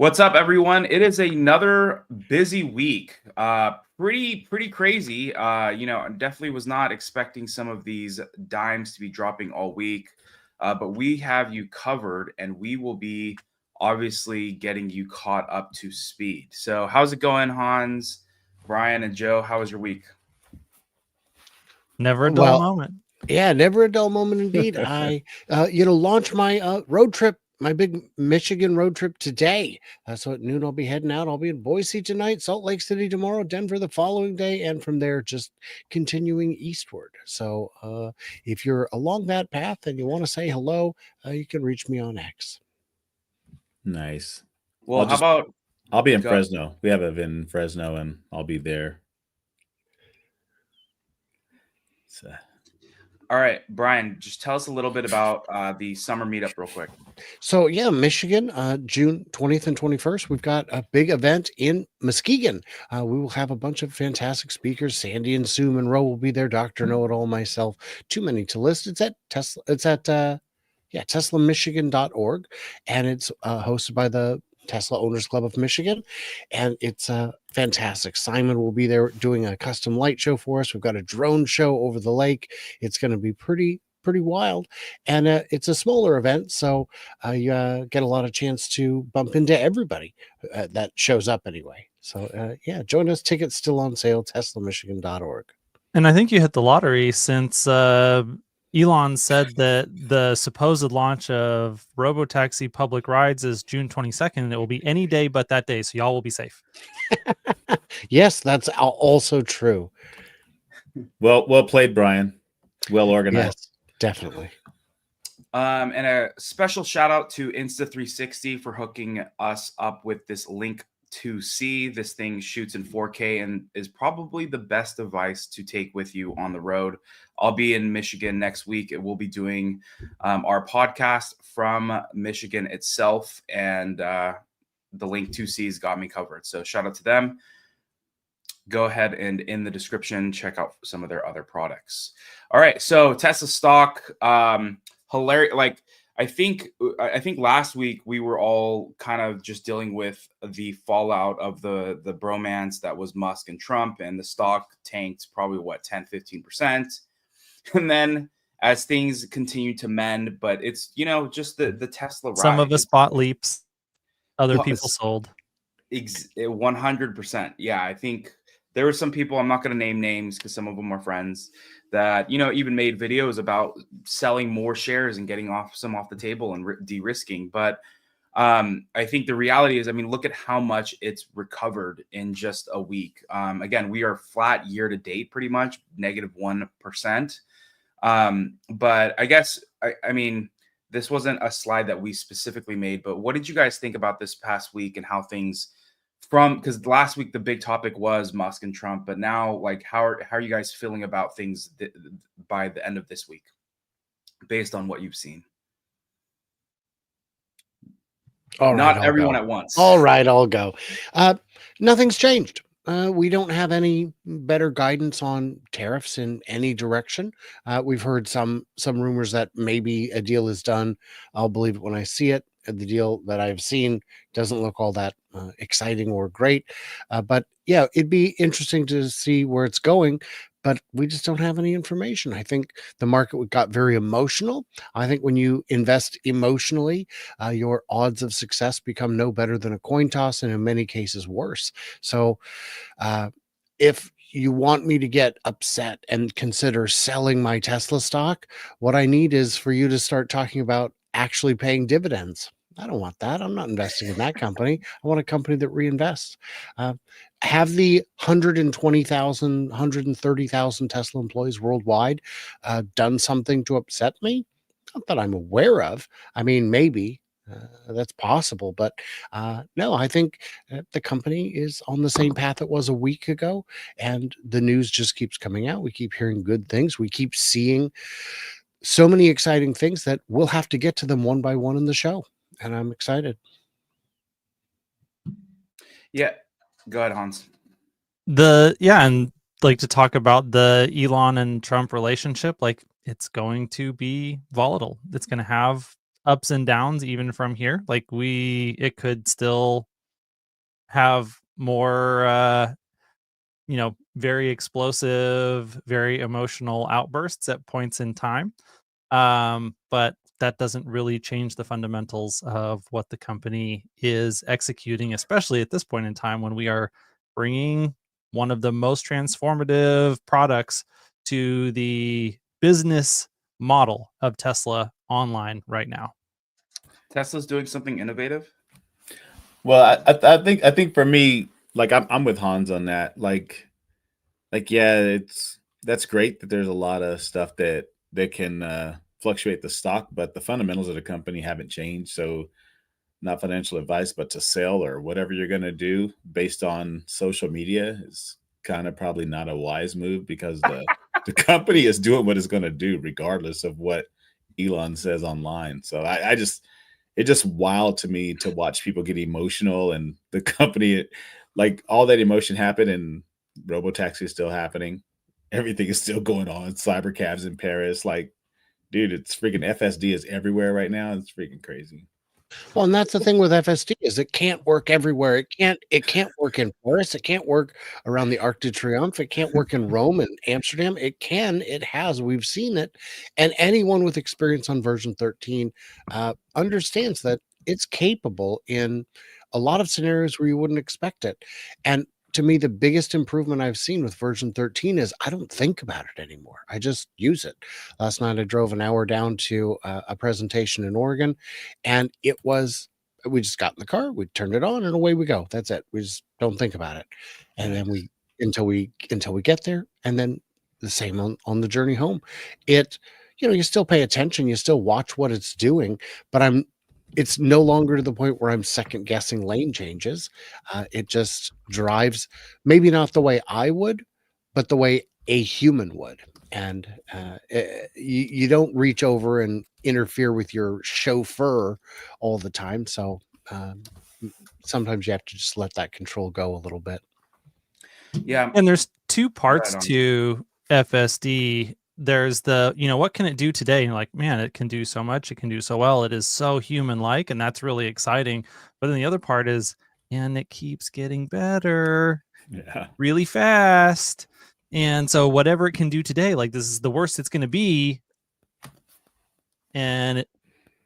What's up, everyone? It is another busy week. Pretty crazy. Definitely was not expecting some of these dimes to be dropping all week, but we have you covered, and we will be obviously getting you caught up to speed. So, how's it going, Hans, Brian, and Joe? How was your week? Never a dull moment. Yeah, never a dull moment indeed. I, launched my road trip, my big Michigan road trip today. So at noon, I'll be heading out. I'll be in Boise tonight, Salt Lake City tomorrow, Denver the following day, and from there, just continuing eastward. So if you're along that path and you want to say hello, you can reach me on X. Nice. Well, I'll be in Fresno. We have an event in Fresno, and I'll be there. So. All right, Brian, just tell us a little bit about the summer meetup real quick. So, yeah, Michigan, June 20th and 21st, we've got a big event in Muskegon. We will have a bunch of fantastic speakers. Sandy and Sue Monroe will be there. Dr. Know-It-All, myself. Too many to list. It's at Tesla. It's at TeslaMichigan.org, and it's hosted by the Tesla Owners Club of Michigan, and it's fantastic. Simon will be there doing a custom light show for us. We've got a drone show over the lake. It's going to be pretty wild, and it's a smaller event, so you get a lot of chance to bump into everybody that shows up anyway. So join us. Tickets still on sale. TeslaMichigan.org. And I think you hit the lottery, since Elon said that the supposed launch of Robotaxi public rides is June 22nd, and it will be any day but that day, so y'all will be safe. Yes, that's also true. Well played, Brian. Well organized. Yes, definitely. And a special shout out to Insta360 for hooking us up with this Link 2C. This thing shoots in 4K and is probably the best device to take with you on the road. I'll be in Michigan next week. We'll be doing our podcast from Michigan itself, and the Link 2C's got me covered. So shout out to them. Go ahead and in the description, check out some of their other products. All right, so Tesla stock, hilarious. Like, I think last week we were all kind of just dealing with the fallout of the bromance that was Musk and Trump, and the stock tanked probably 10-15%. And then as things continue to mend, but it's just the Tesla ride. Some of us bought leaps, other people sold. 100%. Yeah, I think there were some people, I'm not going to name names because some of them are friends, that even made videos about selling more shares and getting some off the table and de-risking. But I think the reality is, look at how much it's recovered in just a week. Again, we are flat year to date, pretty much -1%. But I guess, this wasn't a slide that we specifically made, but what did you guys think about this past week and how things because last week the big topic was Musk and Trump, but now, like, how are you guys feeling about things by the end of this week, based on what you've seen? All right, not everyone at once. All right, I'll go. Nothing's changed. We don't have any better guidance on tariffs in any direction. We've heard some rumors that maybe a deal is done. I'll believe it when I see it. The deal that I've seen doesn't look all that exciting or great. But yeah, it'd be interesting to see where it's going. But we just don't have any information. I think the market got very emotional. I think when you invest emotionally, your odds of success become no better than a coin toss, and in many cases worse. So if you want me to get upset and consider selling my Tesla stock, what I need is for you to start talking about actually paying dividends. I don't want that. I'm not investing in that company. I want a company that reinvests. Have the 120,000, 130,000 Tesla employees worldwide done something to upset me? Not that I'm aware of. Maybe that's possible, but no, I think the company is on the same path it was a week ago, and the news just keeps coming out. We keep hearing good things. We keep seeing so many exciting things that we'll have to get to them one by one in the show. And I'm excited. Yeah. Go ahead, Hans. And like to talk about the Elon and Trump relationship, like, it's going to be volatile. It's going to have ups and downs even from here. Like, it could still have more, very explosive, very emotional outbursts at points in time. But that doesn't really change the fundamentals of what the company is executing, especially at this point in time when we are bringing one of the most transformative products to the business model of Tesla online right now. Tesla's doing something innovative. Well, I think for me, like I'm with Hans on that. Yeah, that's great that there's a lot of stuff that can fluctuate the stock, but the fundamentals of the company haven't changed. So not financial advice, but to sell or whatever you're going to do based on social media is kind of probably not a wise move, because the company is doing what it's going to do regardless of what Elon says online. So it just wild to me to watch people get emotional, and the company, like, all that emotion happened, and robotaxi is still happening. Everything is still going on. Cyber cabs in Paris, like, dude, it's freaking FSD is everywhere right now. It's freaking crazy. Well, and that's the thing with FSD is it can't work everywhere. It can't work in Paris. It can't work around the Arc de Triomphe. It can't work in Rome and Amsterdam. It has. We've seen it. And anyone with experience on version 13 understands that it's capable in a lot of scenarios where you wouldn't expect it. And to me, the biggest improvement I've seen with version 13 is I don't think about it anymore. I just use it. Last night, I drove an hour down to a presentation in Oregon, and we just got in the car, we turned it on, and away we go. That's it. We just don't think about it. And then until we get there, and then the same on the journey home. You still pay attention, you still watch what it's doing, but it's no longer to the point where I'm second guessing lane changes. It just drives, maybe not the way I would, but the way a human would. And you don't reach over and interfere with your chauffeur all the time. So sometimes you have to just let that control go a little bit. Yeah. And there's two parts to FSD. There's what can it do today? And like, man, it can do so much. It can do so well. It is so human-like, and that's really exciting. But then the other part is, and it keeps getting better really fast. And so whatever it can do today, like, this is the worst it's going to be. And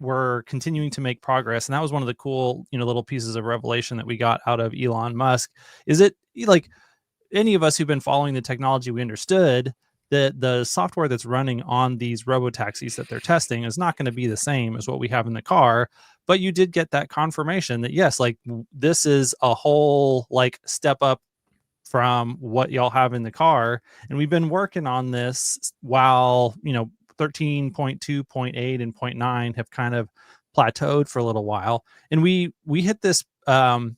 we're continuing to make progress. And that was one of the cool, little pieces of revelation that we got out of Elon Musk. Is it like any of us who've been following the technology, we understood that the software that's running on these robotaxis that they're testing is not going to be the same as what we have in the car. But you did get that confirmation that, yes, like, this is a whole, like, step up from what y'all have in the car. And we've been working on this while, 13.2, 0.8, and 0.9 have kind of plateaued for a little while. And we hit this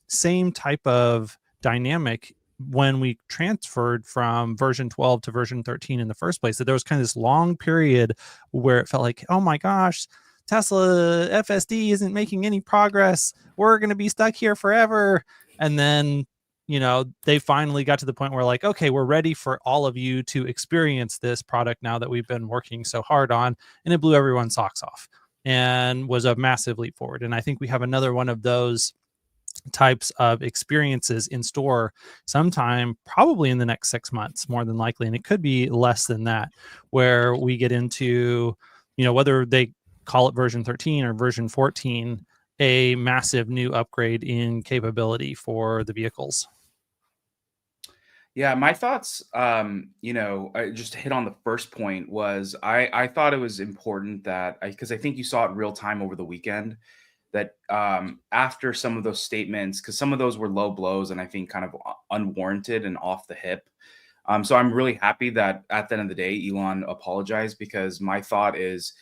same type of dynamic when we transferred from version 12 to version 13 in the first place, that there was kind of this long period where it felt like, oh my gosh, Tesla FSD isn't making any progress. We're going to be stuck here forever. And then, they finally got to the point where, like, okay, we're ready for all of you to experience this product now that we've been working so hard on. And it blew everyone's socks off and was a massive leap forward. And I think we have another one of those types of experiences in store sometime, probably in the next 6 months, more than likely. And it could be less than that, where we get into, whether they call it version 13 or version 14, a massive new upgrade in capability for the vehicles. Yeah, my thoughts, I just hit on the first point was I thought it was important that because I think you saw it real time over the weekend, that after some of those statements, because some of those were low blows and I think kind of unwarranted and off the hip. So I'm really happy that at the end of the day, Elon apologized, because my thought is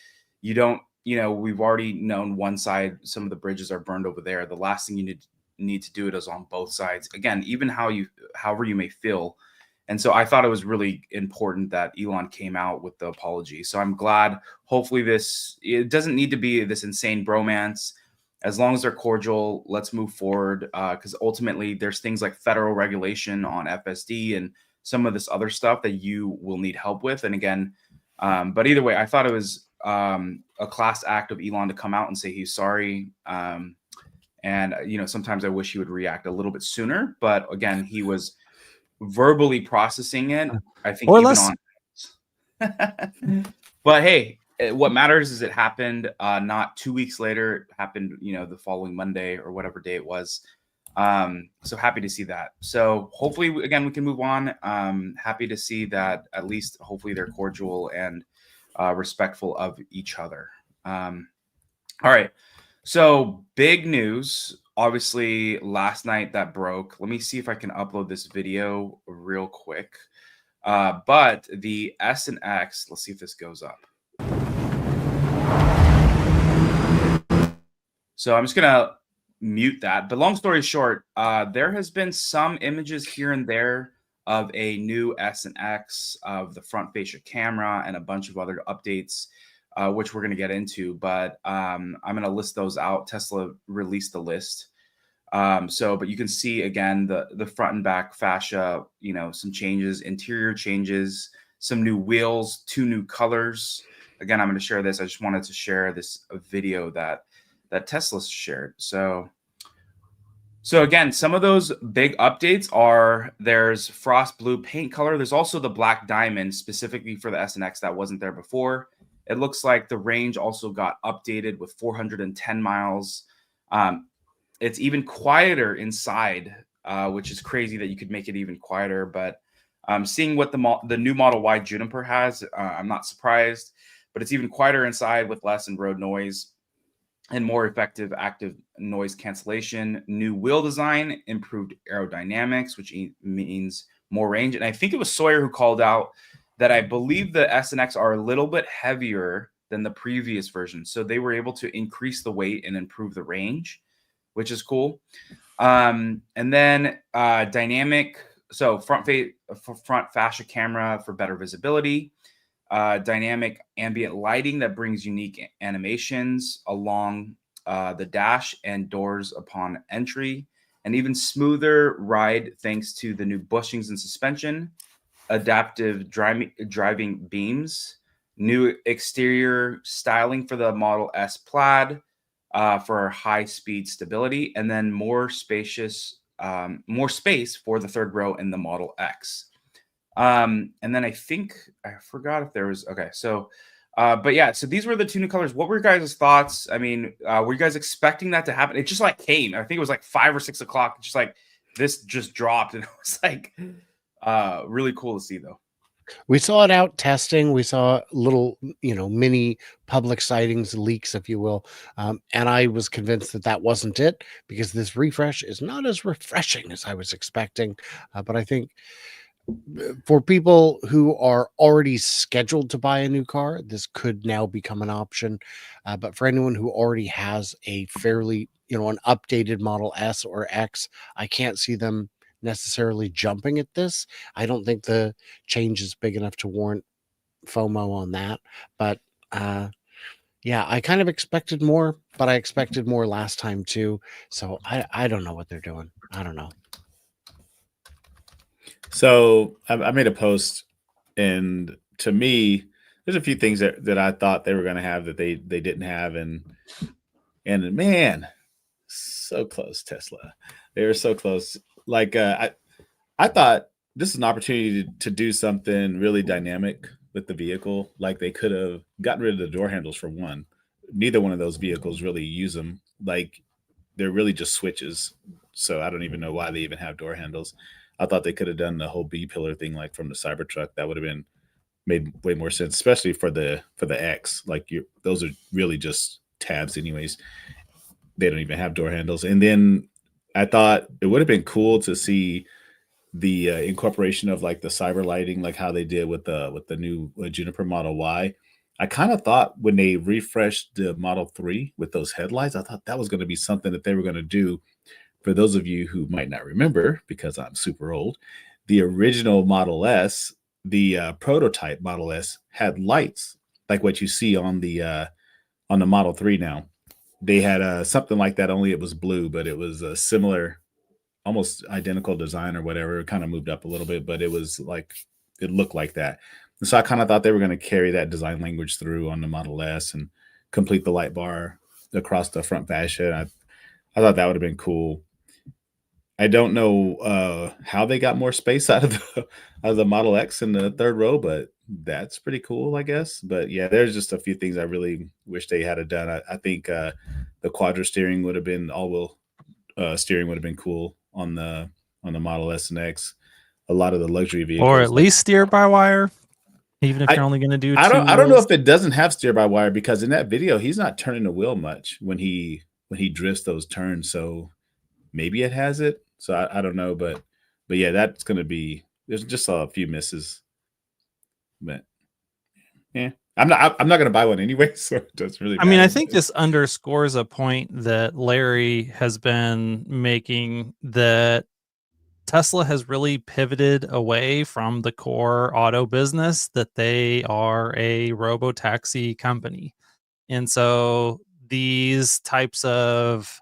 we've already known one side, some of the bridges are burned over there. The last thing you need to do it is on both sides. Again, even however you may feel. And so I thought it was really important that Elon came out with the apology. So I'm glad. Hopefully it doesn't need to be this insane bromance. As long as they're cordial, let's move forward. Because ultimately there's things like federal regulation on FSD and some of this other stuff that you will need help with. And again, but either way, I thought it was a class act of Elon to come out and say he's sorry. And sometimes I wish he would react a little bit sooner, but again, he was verbally processing it. I think Or even less. on. But hey, what matters is it happened not 2 weeks later. It happened, the following Monday or whatever day it was. So happy to see that. So hopefully, again, we can move on. Happy to see that at least hopefully they're cordial and respectful of each other. All right. So big news. Obviously, last night that broke. Let me see if I can upload this video real quick. But the S and X, let's see if this goes up. So I'm just going to mute that. But long story short, there has been some images here and there of a new S and X, of the front fascia camera, and a bunch of other updates, which we're going to get into. But I'm going to list those out. Tesla released the list. But you can see again the front and back fascia, some changes, interior changes, some new wheels, 2 new colors. Again, I'm going to share this. I just wanted to share this video that Tesla shared. So again, some of those big updates are there's frost blue paint color. There's also the black diamond specifically for the S and X that wasn't there before. It looks like the range also got updated with 410 miles. It's even quieter inside, which is crazy that you could make it even quieter. But seeing what the new Model Y Juniper has, I'm not surprised. But it's even quieter inside with less road noise and more effective active noise cancellation. New wheel design, improved aerodynamics, which means more range. And I think it was Sawyer who called out that I believe the S and X are a little bit heavier than the previous version. So they were able to increase the weight and improve the range, which is cool. And then dynamic, so front fascia camera for better visibility, dynamic ambient lighting that brings unique animations along the dash and doors upon entry, and even smoother ride thanks to the new bushings and suspension, adaptive driving beams, new exterior styling for the Model S Plaid, for high-speed stability, and then more space for the third row in the Model X. And then I think I forgot if there was but yeah. So these were the 2 new colors. What were your guys' thoughts? I mean, were you guys expecting that to happen? It just came. I think it was 5 or 6 o'clock. Just this just dropped, and it was really cool to see though. We saw it out testing. We saw little, mini public sightings, leaks, if you will. And I was convinced that wasn't it, because this refresh is not as refreshing as I was expecting. But I think for people who are already scheduled to buy a new car, this could now become an option. But for anyone who already has a fairly, an updated Model S or X, I can't see them necessarily jumping at this. I don't think the change is big enough to warrant FOMO on that. But yeah, I kind of expected more, but I expected more last time too. So I don't know what they're doing. I don't know. So I made a post, and to me, there's a few things that I thought they were going to have that they didn't have, and man, so close, Tesla. They were so close. I thought this is an opportunity to do something really dynamic with the vehicle. Like, they could have gotten rid of the door handles for one. Neither one of those vehicles really use them. They're really just switches. So I don't even know why they even have door handles. I thought they could have done the whole B pillar thing like from the Cybertruck. That would have made way more sense, especially for the X. Those are really just tabs anyways. They don't even have door handles. And then I thought it would have been cool to see the incorporation of the cyber lighting, like how they did with the new Juniper Model Y. I kind of thought when they refreshed the Model 3 with those headlights, I thought that was going to be something that they were going to do. For those of you who might not remember, because I'm super old, the original Model S, the prototype Model S, had lights like what you see on the Model 3 now. They had something like that, only it was blue, but it was a similar, almost identical design or whatever. It kind of moved up a little bit, but it was it looked like that. And so I kind of thought they were going to carry that design language through on the Model S and complete the light bar across the front fascia. I thought that would have been cool. I don't know how they got more space out of the Model X in the third row, but that's pretty cool, I guess. But yeah, there's just a few things I really wish they had done. I think the quadra steering would have been all-wheel steering would have been cool on the Model S and X. A lot of the luxury vehicles, or at least steer by wire, even if I- you're only going to do I two don't know wheels. if it doesn't have steer by wire, because in that video he's not turning the wheel much when he drifts those turns. So maybe it has it. So I don't know, but yeah, that's gonna be, there's just a few misses. But yeah, I'm not gonna buy one anyway, so it doesn't really I mean, I matter, think but- this underscores a point that Larry has been making, that Tesla has really pivoted away from the core auto business, that they are a robo-taxi company. And so these types of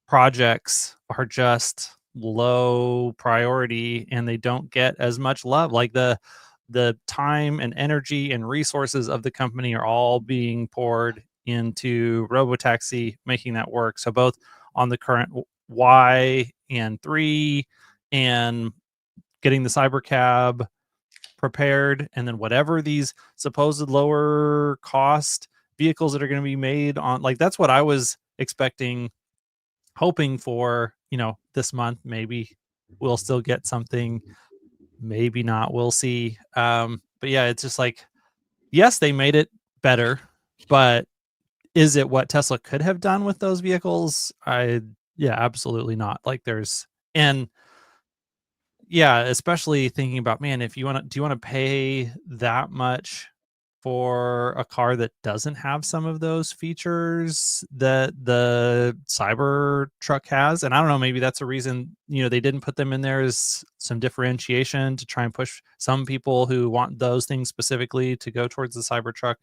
projects are just low priority, and they don't get as much love. Like the time and energy and resources of the company are all being poured into robotaxi, making that work. So both on the current Y and 3, and getting the cybercab prepared, and then whatever these supposed lower cost vehicles that are going to be made on, like, that's what I was expecting, hoping for, this month. Maybe we'll still get something, maybe not, we'll see. But yeah, it's just like, yes, they made it better, but is it what Tesla could have done with those vehicles? Yeah, absolutely not. Like, and yeah, especially thinking about, man, if you do you want to pay that much for a car that doesn't have some of those features that the Cybertruck has? And I don't know, maybe that's a reason, they didn't put them in there as some differentiation to try and push some people who want those things specifically to go towards the Cybertruck.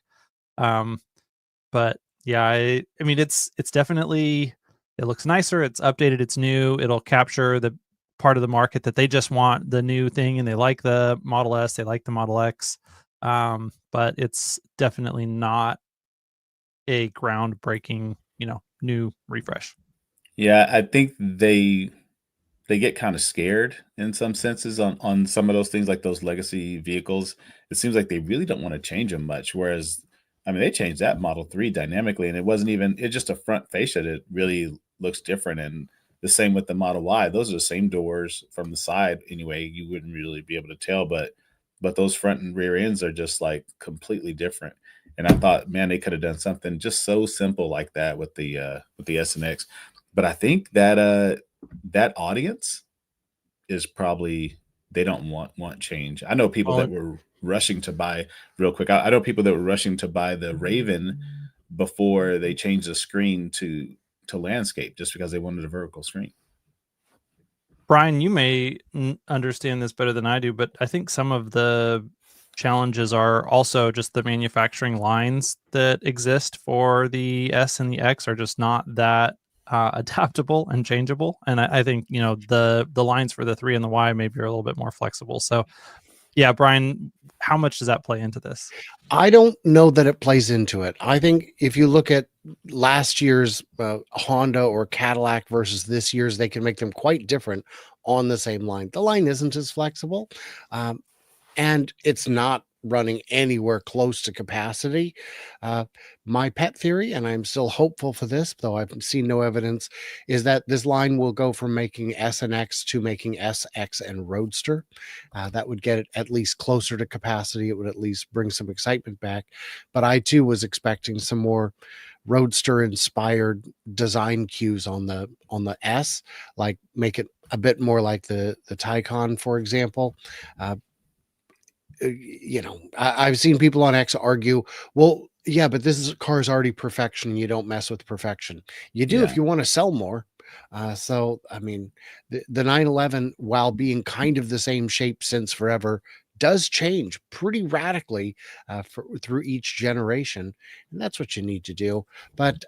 But yeah, I mean, it's definitely, it looks nicer, it's updated, it's new, it'll capture the part of the market that they just want the new thing, and they like the Model S, they like the Model X. But it's definitely not a groundbreaking, new refresh. Yeah, I think they get kind of scared in some senses on some of those things, like those legacy vehicles. It seems like they really don't want to change them much. Whereas, I mean, they changed that Model 3 dynamically, and it's just a front fascia that really looks different. And the same with the Model Y. Those are the same doors from the side anyway. You wouldn't really be able to tell, but those front and rear ends are just like completely different. And I thought, man, they could have done something just so simple like that with the S and X. But I think that that audience is probably, they don't want change. I know people that were rushing to buy, real quick, I know people that were rushing to buy the Raven before they changed the screen to landscape, just because they wanted a vertical screen. Brian, you may understand this better than I do, but I think some of the challenges are also just the manufacturing lines that exist for the S and the X are just not that adaptable and changeable. And I think, the lines for the 3 and the Y maybe are a little bit more flexible. So yeah, Brian, how much does that play into this? I don't know that it plays into it. I think if you look at last year's Honda or Cadillac versus this year's, they can make them quite different on the same line. The line isn't as flexible, and it's not running anywhere close to capacity. My pet theory, and I'm still hopeful for this, though I've seen no evidence, is that this line will go from making S and X to making S, X, and Roadster. That would get it at least closer to capacity. It would at least bring some excitement back. But I too was expecting some more Roadster inspired design cues on the S, like make it a bit more like the Taycan, for example. I've seen people on X argue, well, yeah, but car is already perfection. You don't mess with perfection. You do if you want to sell more. So, I mean, the 911, while being kind of the same shape since forever, does change pretty radically through each generation, and that's what you need to do. But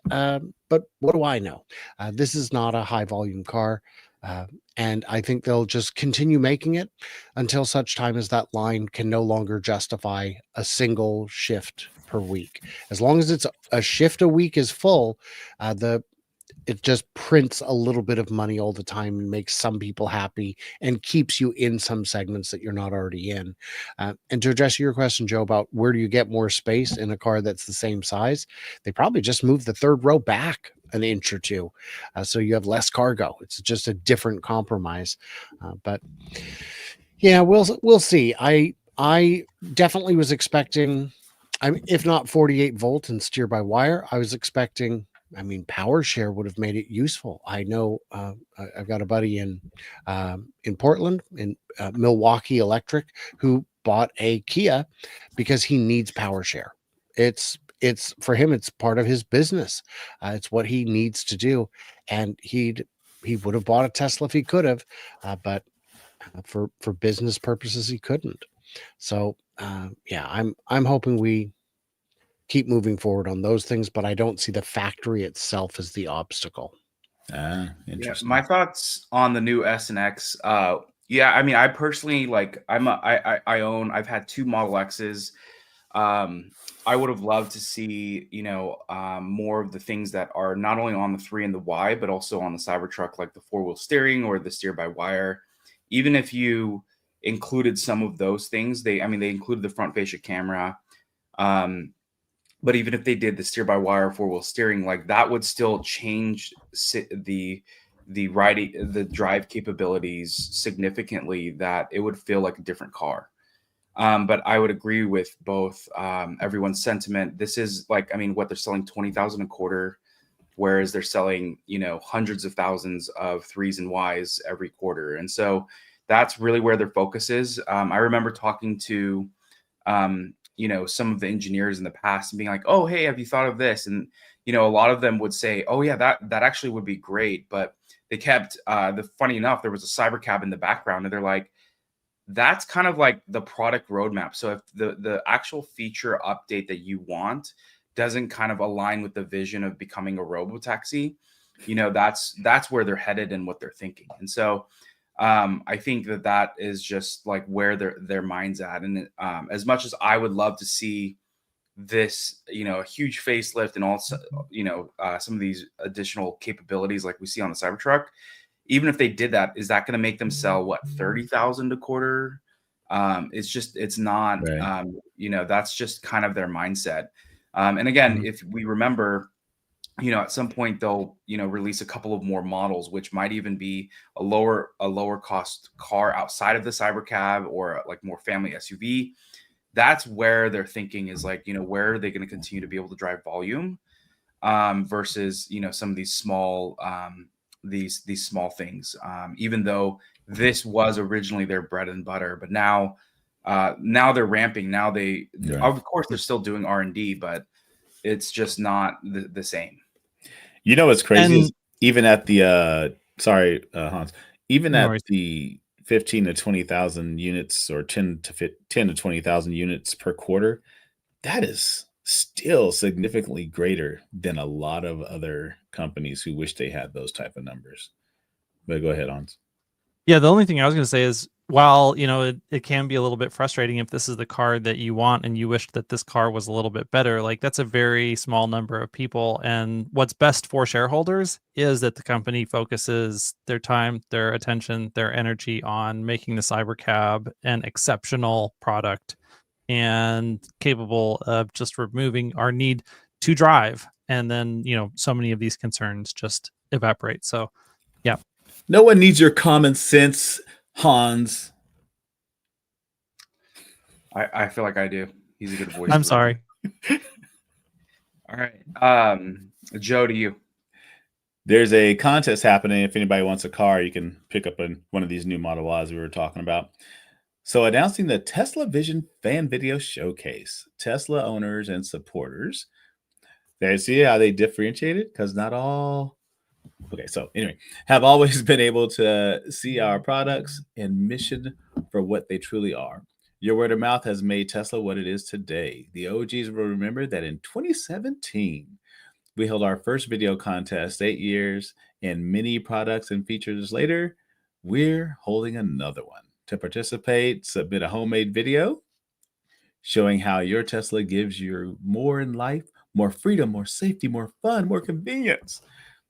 what do I know? This is not a high volume car. And I think they'll just continue making it until such time as that line can no longer justify a single shift per week. As long as it's a shift a week is full, the it just prints a little bit of money all the time and makes some people happy and keeps you in some segments that you're not already in. And to address your question, Joe, about where do you get more space in a car that's the same size, they probably just move the third row back an inch or two, so you have less cargo. It's just a different compromise, but yeah, we'll see. I definitely was expecting, if not 48 volt and steer by wire, I was expecting. I mean, power share would have made it useful. I know I've got a buddy in Portland, in Milwaukee Electric, who bought a Kia because he needs power share. It's for him. It's part of his business. It's what he needs to do, and he would have bought a Tesla if he could have, but for business purposes he couldn't. So yeah, I'm hoping we keep moving forward on those things, but I don't see the factory itself as the obstacle. Yeah, Interesting. my thoughts on the new S and X. Yeah, I mean, I personally like. I've had 2 Model X's. I would have loved to see, more of the things that are not only on the 3 and the Y, but also on the Cybertruck, like the 4-wheel steering or the steer by wire. Even if you included some of those things, they included the front fascia camera. But even if they did the steer by wire 4-wheel steering, like that would still change the drive capabilities significantly, that it would feel like a different car. But I would agree with both everyone's sentiment. This is like, what they're selling 20,000 a quarter, whereas they're selling, hundreds of thousands of 3s and Ys every quarter. And so that's really where their focus is. I remember talking to, some of the engineers in the past and being like, oh, hey, have you thought of this? And, a lot of them would say, oh yeah, that actually would be great. But they kept, funny enough, there was a cyber cab in the background, and they're like, that's kind of like the product roadmap. So if the actual feature update that you want doesn't kind of align with the vision of becoming a robotaxi, that's where they're headed and what they're thinking. And so I think that is just like where their mind's at. And as much as I would love to see this, a huge facelift and also, some of these additional capabilities like we see on the Cybertruck, even if they did that, is that going to make them sell what, 30,000 a quarter? It's not, Right. That's just kind of their mindset. And again, if we remember, at some point they'll, release a couple of more models, which might even be a lower cost car outside of the Cybercab, or like more family SUV. That's where they're thinking is like, where are they going to continue to be able to drive volume, versus, some of these small, these small things, even though this was originally their bread and butter. But now they're ramping. Now of course they're still doing R&D, but it's just not the same. What's crazy is even at the Hans, even No at worries. the 15 to 20,000 units, or 10 to 20,000 units per quarter, that is still significantly greater than a lot of other companies who wish they had those type of numbers. But go ahead, Hans. Yeah, the only thing I was going to say is, while it can be a little bit frustrating if this is the car that you want and you wish that this car was a little bit better, like that's a very small number of people. And what's best for shareholders is that the company focuses their time, their attention, their energy on making the Cybercab an exceptional product and capable of just removing our need to drive. And then, so many of these concerns just evaporate. So, yeah. No one needs your common sense, Hans. I feel like I do. He's a good voice. I'm sorry. All right. Joe, to you. There's a contest happening. If anybody wants a car, you can pick up one of these new Model Ys we were talking about. So, announcing the Tesla Vision Fan Video Showcase, Tesla owners and supporters. They see how they differentiated, because not all. Okay, so anyway, have always been able to see our products and mission for what they truly are. Your word of mouth has made Tesla what it is today. The OGs will remember that in 2017, we held our first video contest. 8 years and many products and features later, we're holding another one. To participate, submit a homemade video showing how your Tesla gives you more in life, more freedom, more safety, more fun, more convenience.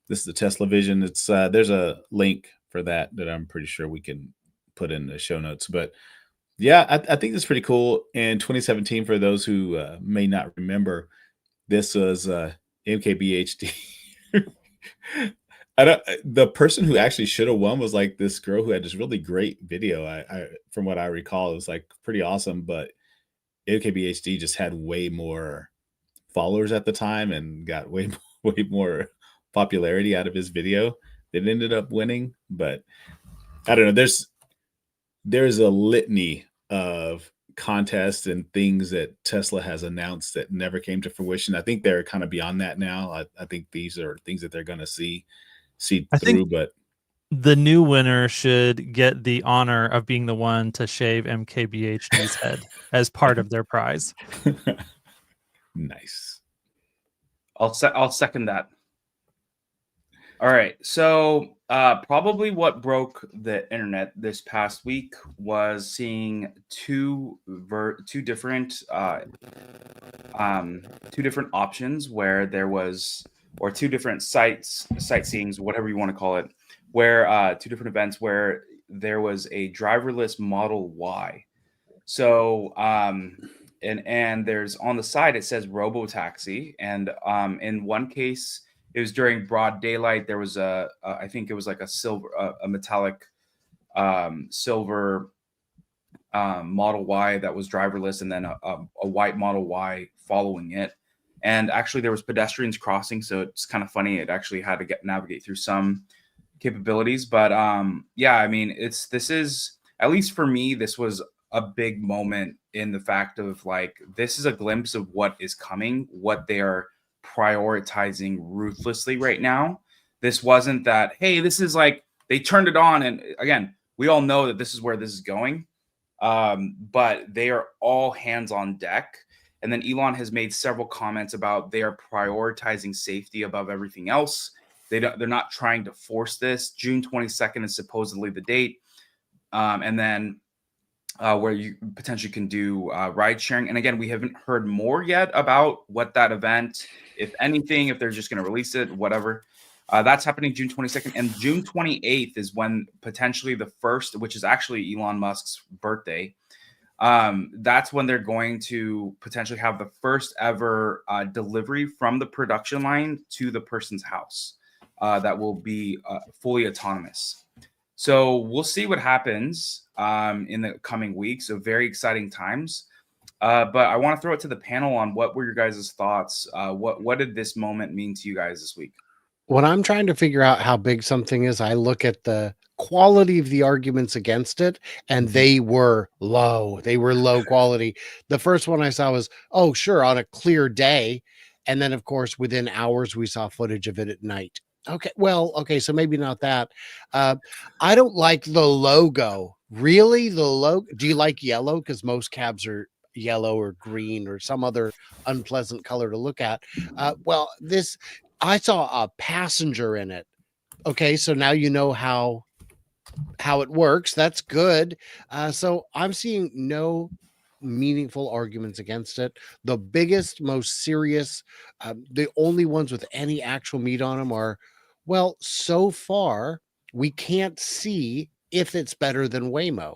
This is the Tesla Vision. It's there's a link for that I'm pretty sure we can put in the show notes. But yeah, I think it's pretty cool. In 2017, for those who may not remember, this was MKBHD. The person who actually should have won was like this girl who had this really great video. I from what I recall, it was like pretty awesome. But MKBHD just had way more followers at the time and got way more popularity out of his video that ended up winning. But I don't know. There's a litany of contests and things that Tesla has announced that never came to fruition. I think they're kind of beyond that now. I think these are things that they're going to see I through. think But the new winner should get the honor of being the one to shave MKBHD's head as part of their prize. Nice. I'll second that. All right. So probably what broke the internet this past week was seeing two different options where there was, or two different sightseeings, whatever you want to call it, where two different events where there was a driverless Model Y. So and there's on the side it says robo taxi, and in one case it was during broad daylight. There was I think it was like a metallic silver Model Y that was driverless, and then a white Model Y following it. And actually there was pedestrians crossing, so it's kind of funny. It actually had to navigate through some capabilities. But yeah, I mean, this is, at least for me, this was a big moment in the fact of like, this is a glimpse of what is coming, what they are prioritizing ruthlessly right now. This wasn't that, hey, this is like they turned it on, and again, we all know that this is where this is going, but they are all hands on deck. And then Elon has made several comments about they are prioritizing safety above everything else. They're not trying to force this. June 22nd is supposedly the date, and then where you potentially can do ride sharing. And again, we haven't heard more yet about what that event, if anything, if they're just going to release it, whatever. That's happening June 22nd. And June 28th is when potentially the first, which is actually Elon Musk's birthday, that's when they're going to potentially have the first ever delivery from the production line to the person's house that will be fully autonomous. So we'll see what happens in the coming weeks. So very exciting times. But I want to throw it to the panel on what were your guys' thoughts? What did this moment mean to you guys this week? When I'm trying to figure out how big something is, I look at the quality of the arguments against it, and they were low. They were low quality. The first one I saw was, oh, sure, on a clear day. And then, of course, within hours, we saw footage of it at night. Okay, well, okay, so maybe not that. I don't like the logo. Really? The logo? Do you like yellow? Because most cabs are yellow or green or some other unpleasant color to look at. Well, this, I saw a passenger in it. Okay, so now you know how it works. That's good. So I'm seeing no meaningful arguments against it. The biggest, most serious, the only ones with any actual meat on them are, well, so far we can't see if it's better than Waymo.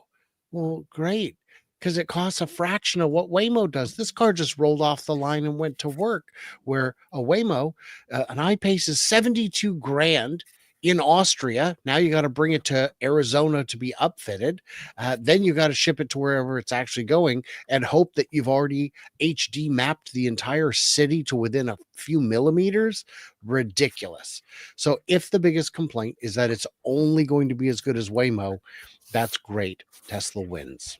Well, great, because it costs a fraction of what Waymo does. This car just rolled off the line and went to work, where a Waymo, an I-Pace is 72 grand in Austria. Now you got to bring it to Arizona to be upfitted. Then you got to ship it to wherever it's actually going and hope that you've already HD mapped the entire city to within a few millimeters. Ridiculous. So if the biggest complaint is that it's only going to be as good as Waymo, that's great. Tesla wins.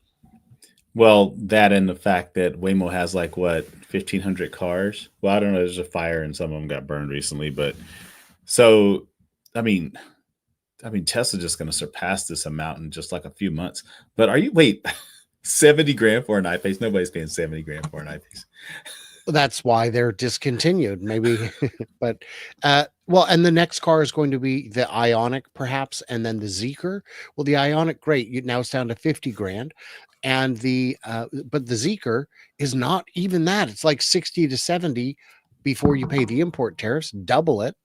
Well, that and the fact that Waymo has like what 1,500 cars. Well, I don't know. There's a fire and some of them got burned recently, but so I mean, Tesla's just going to surpass this amount in just like a few months. But wait, 70 grand for an I-Pace? Nobody's paying 70 grand for an I-Pace. That's why they're discontinued, maybe. But well, and the next car is going to be the Ioniq, perhaps, and then the Zeekr. Well, the Ioniq, great. Now it's down to 50 grand. And but the Zeekr is not even that. It's like 60 to 70 before you pay the import tariffs, double it.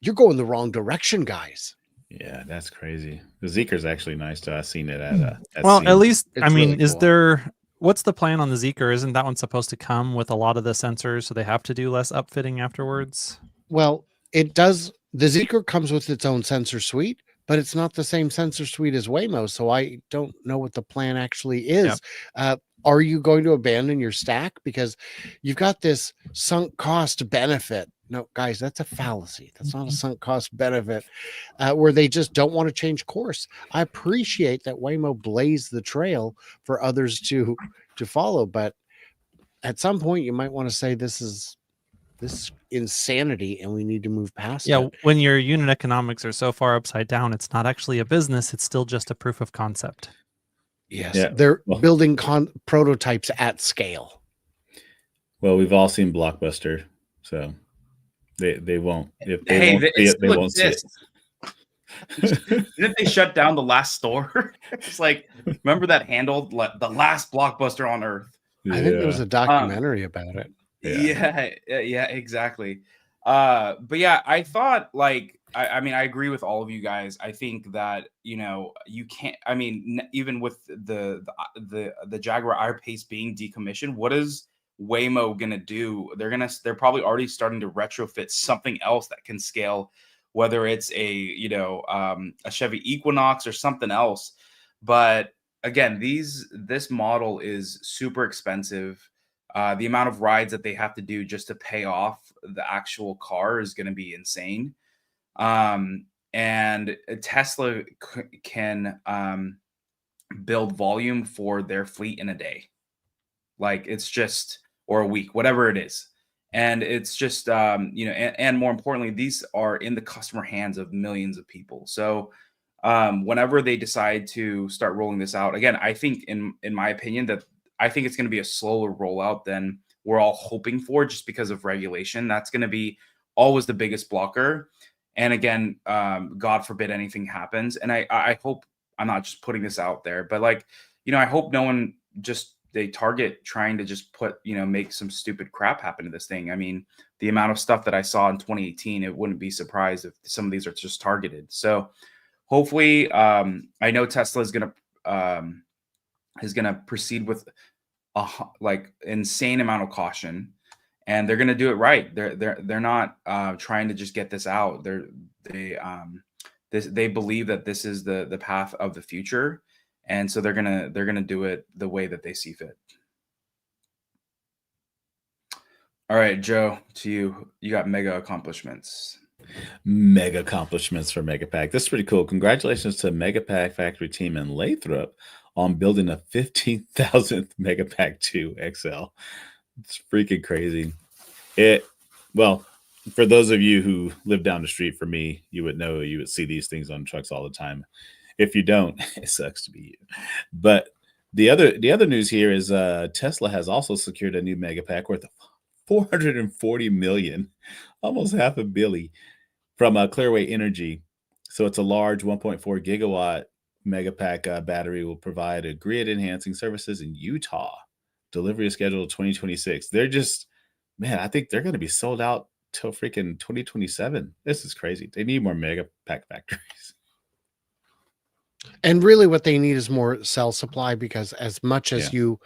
you're going the wrong direction, guys. Yeah, that's crazy. The Zeeker's actually nice too. I've seen it at Well, SEMA. at least, I It's mean, really is cool. there, what's the plan on the Zeeker? Isn't that one supposed to come with a lot of the sensors, so they have to do less upfitting afterwards? Well, it does. The Zeeker comes with its own sensor suite, but it's not the same sensor suite as Waymo. So I don't know what the plan actually is. Are you going to abandon your stack? Because you've got this sunk cost benefit. No, guys, that's a fallacy. That's not a sunk cost benefit where they just don't want to change course. I appreciate that Waymo blazed the trail for others to follow, but at some point you might want to say this is insanity and we need to move past Yeah, it. when your unit economics are so far upside down, it's not actually a business, it's still just a proof of concept. Yes, Yeah. they're Well- building prototypes at scale. Well, we've all seen Blockbuster, so they won't. If they Hey, won't see it, they still won't see it. exists. Didn't they shut down the last store? It's like, remember that handled the last Blockbuster on Earth? I think there was Yeah. a documentary about it. Yeah, exactly. But yeah, I thought like I mean I agree with all of you guys. I think that you can't. I mean even with the Jaguar I-Pace being decommissioned, what is Waymo gonna do? They're probably already starting to retrofit something else that can scale, whether it's a Chevy Equinox or something else. But again, this model is super expensive. The amount of rides that they have to do just to pay off the actual car is going to be insane. And Tesla can build volume for their fleet in a day. Like it's just, or a week, whatever it is. And it's just, and more importantly, these are in the customer hands of millions of people. So whenever they decide to start rolling this out, again, I think in my opinion that I think it's going to be a slower rollout than we're all hoping for just because of regulation. That's going to be always the biggest blocker. And again, God forbid anything happens. And I hope I'm not just putting this out there, but I hope no one just they target trying to just make some stupid crap happen to this thing. I mean, the amount of stuff that I saw in 2018, it wouldn't be surprised if some of these are just targeted. So hopefully, I know Tesla is going to proceed with insane amount of caution, and they're going to do it right. They're not trying to just get this out. They believe that this is the path of the future, and so they're gonna do it the way that they see fit. All right, Joe, to you. You got mega accomplishments. Mega accomplishments for Megapack. This is pretty cool. Congratulations to Megapack factory team in Lathrop on building a 15,000th Megapack 2 XL. It's freaking crazy. Well, for those of you who live down the street from me, you would see these things on trucks all the time. If you don't, it sucks to be you. But the other news here is Tesla has also secured a new Megapack worth $440 million, almost half a billion, from Clearway Energy. So it's a large 1.4 gigawatt Megapack battery will provide a grid enhancing services in Utah. Delivery is scheduled 2026. They're just, man, I think they're going to be sold out till freaking 2027. This is crazy. They need more Megapack factories. And really what they need is more cell supply, because as much as you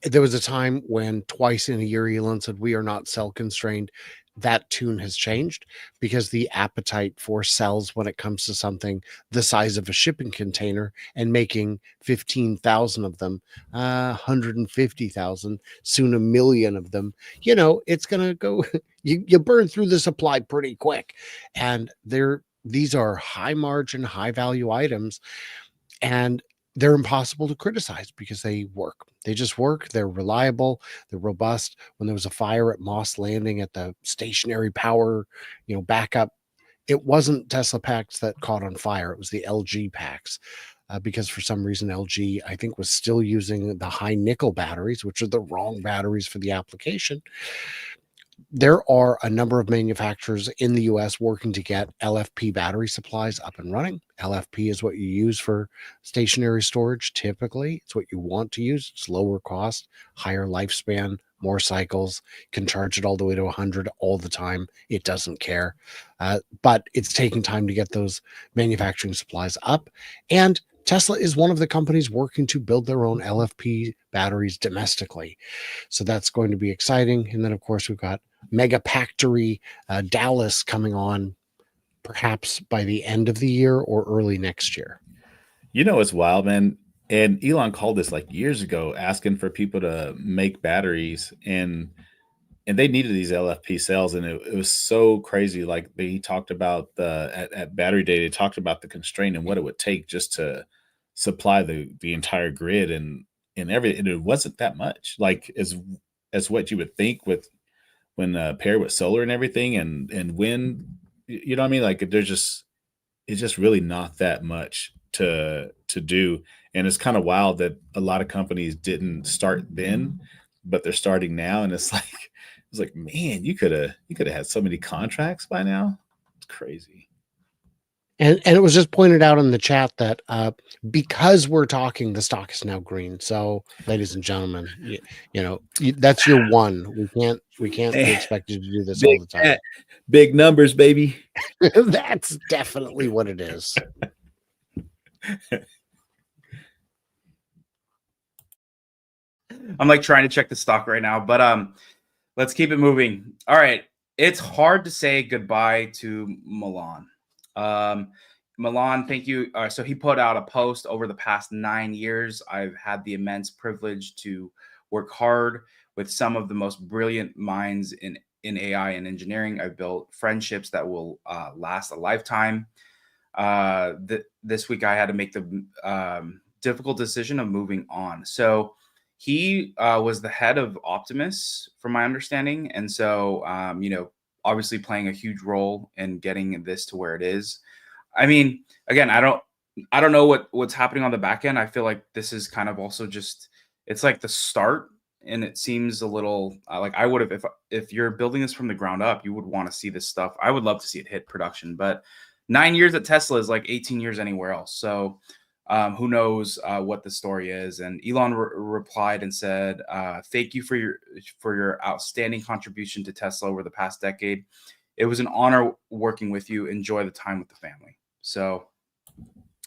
there was a time when twice in a year Elon said we are not cell constrained. That tune has changed because the appetite for cells when it comes to something the size of a shipping container and making 15,000 of them, 150,000, soon 1 million of them, it's going to go, you burn through the supply pretty quick. And these are high margin, high value items, and they're impossible to criticize because they work. They just work. They're reliable. They're robust. When there was a fire at Moss Landing at the stationary power, backup, it wasn't Tesla packs that caught on fire. It was the LG packs. Because for some reason LG, I think, was still using the high nickel batteries, which are the wrong batteries for the application. There are a number of manufacturers in the US working to get LFP battery supplies up and running. LFP is what you use for stationary storage. Typically, it's what you want to use. It's lower cost, higher lifespan, more cycles, can charge it all the way to 100 all the time. It doesn't care. But it's taking time to get those manufacturing supplies up. And Tesla is one of the companies working to build their own LFP batteries domestically. So that's going to be exciting. And then, of course, we've got Megapack Dallas coming on perhaps by the end of the year or early next year. You know, it's wild, man. And Elon called this like years ago, asking for people to make batteries, and they needed these LFP cells, and it was so crazy. Like he talked about at Battery Day, they talked about the constraint and what it would take just to supply the entire grid and everything. It wasn't that much, like as what you would think with when paired with solar and everything and wind. You know what I mean? Like it's just really not that much to do. And it's kind of wild that a lot of companies didn't start then, but they're starting now. And it's like, man, you could have had so many contracts by now. It's crazy. And it was just pointed out in the chat that because we're talking, the stock is now green. So, ladies and gentlemen, that's your one. We can't be expected to do this all the time. Big numbers, baby. That's definitely what it is. I'm like trying to check the stock right now, but let's keep it moving. All right. It's hard to say goodbye to Milan. Milan, thank you. So he put out a post over the past 9 years. I've had the immense privilege to work hard with some of the most brilliant minds in AI and engineering. I've built friendships that will last a lifetime. This week I had to make the difficult decision of moving on. So he was the head of Optimus, from my understanding. And so, obviously playing a huge role in getting this to where it is. I mean, again, I don't know what's happening on the back end. I feel like this is kind of also just, it's like the start. And it seems a little like I would have, if you're building this from the ground up, you would want to see this stuff. I would love to see it hit production, but 9 years at Tesla is like 18 years anywhere else. So who knows what the story is. And Elon replied and said, thank you for your outstanding contribution to Tesla over the past decade. It was an honor working with you. Enjoy the time with the family. So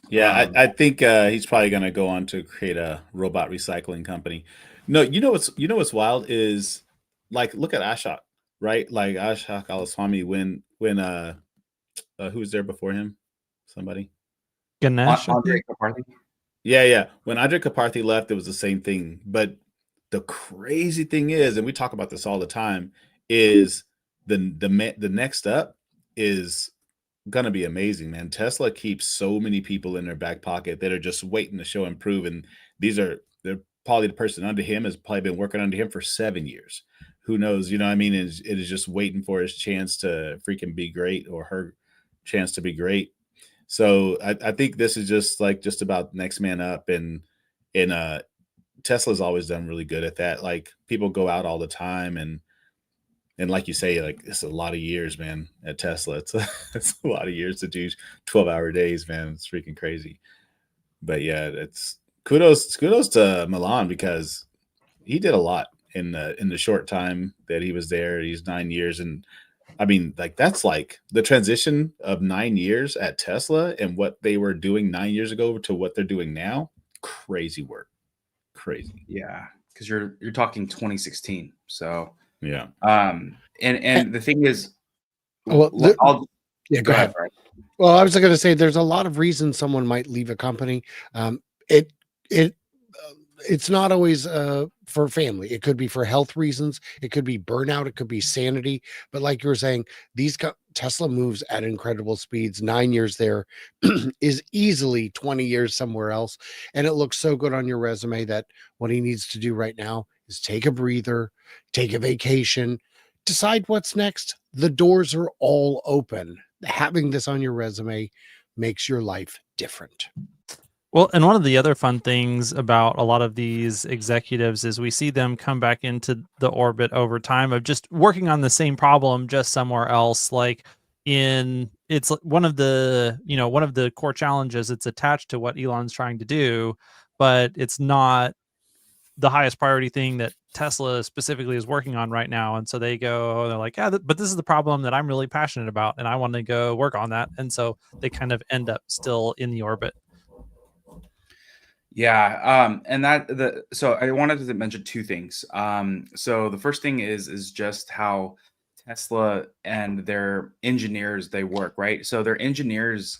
yeah, I think he's probably going to go on to create a robot recycling company. No, you know what's wild is, like, look at Ashok, right? Like Ashok Alaswamy when who was there before him? Somebody. Ganesh. Andre Kaparthi. Yeah. When Andre Kaparthi left, it was the same thing. But the crazy thing is, and we talk about this all the time, is the next up is gonna be amazing, man. Tesla keeps so many people in their back pocket that are just waiting to show and prove. And they're probably the person under him has probably been working under him for 7 years. Who knows? You know what I mean? It is just waiting for his chance to freaking be great, or her chance to be great. So I think this is just about next man up, and Tesla's always done really good at that. Like, people go out all the time, and like you say, like, it's a lot of years, man, at Tesla. It's a lot of years to do 12-hour days, man. It's freaking crazy. But yeah, it's kudos to Milan, because he did a lot in the short time that he was there. He's 9 years, and I mean, like, that's like the transition of 9 years at Tesla and what they were doing 9 years ago to what they're doing now. Crazy work. Crazy. Yeah, because you're talking 2016. So yeah. And the thing is, well, go ahead. Well, I was going to say there's a lot of reasons someone might leave a company. It's not always for family. It could be for health reasons. It could be burnout. It could be sanity. But like you were saying, Tesla moves at incredible speeds. 9 years there is easily 20 years somewhere else. And it looks so good on your resume that what he needs to do right now is take a breather, take a vacation, decide what's next. The doors are all open. Having this on your resume makes your life different. Well, and one of the other fun things about a lot of these executives is we see them come back into the orbit over time of just working on the same problem, just somewhere else. Like it's one of the core challenges. It's attached to what Elon's trying to do, but it's not the highest priority thing that Tesla specifically is working on right now. And so they're like, yeah, but this is the problem that I'm really passionate about, and I want to go work on that. And so they kind of end up still in the orbit. Yeah, so I wanted to mention two things. So the first thing is just how Tesla and their engineers they work, right? So their engineers,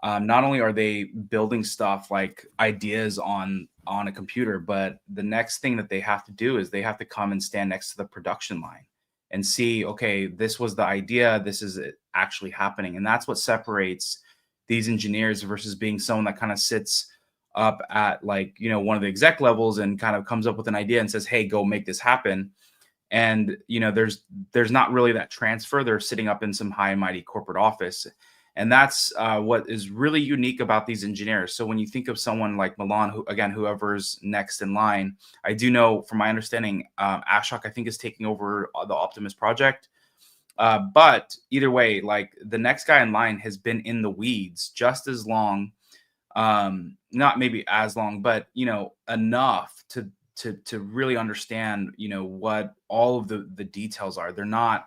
not only are they building stuff like ideas on a computer, but the next thing that they have to do is they have to come and stand next to the production line and see, okay, this was the idea, this is it actually happening, and that's what separates these engineers versus being someone that kind of sits up at, like, one of the exec levels and kind of comes up with an idea and says, hey, go make this happen. And there's not really that transfer. They're sitting up in some high and mighty corporate office, and that's what is really unique about these engineers. So when you think of someone like Milan, whoever's next in line, I do know from my understanding, Ashok, I think, is taking over the Optimus project. But either way, like, the next guy in line has been in the weeds just as long, not maybe as long, but enough to really understand what all of the details are. They're not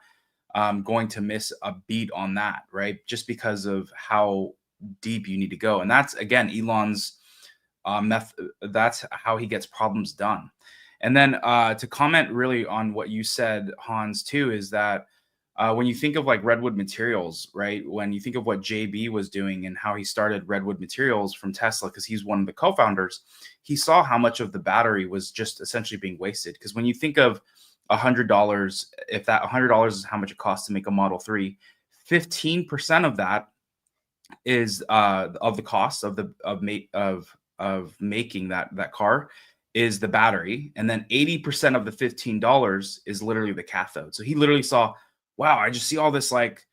going to miss a beat on that, right? Just because of how deep you need to go. And that's, again, Elon's method. That's how he gets problems done. And then to comment really on what you said, Hans, too, is that when you think of like Redwood Materials, right? When you think of what JB was doing and how he started Redwood Materials from Tesla, because he's one of the co-founders, he saw how much of the battery was just essentially being wasted. Because when you think of $100, if that $100 is how much it costs to make a Model 3, 15% of that is of the cost of making that car is the battery, and then 80% of the $15 is literally the cathode. So he literally saw, wow, I just see all this, like,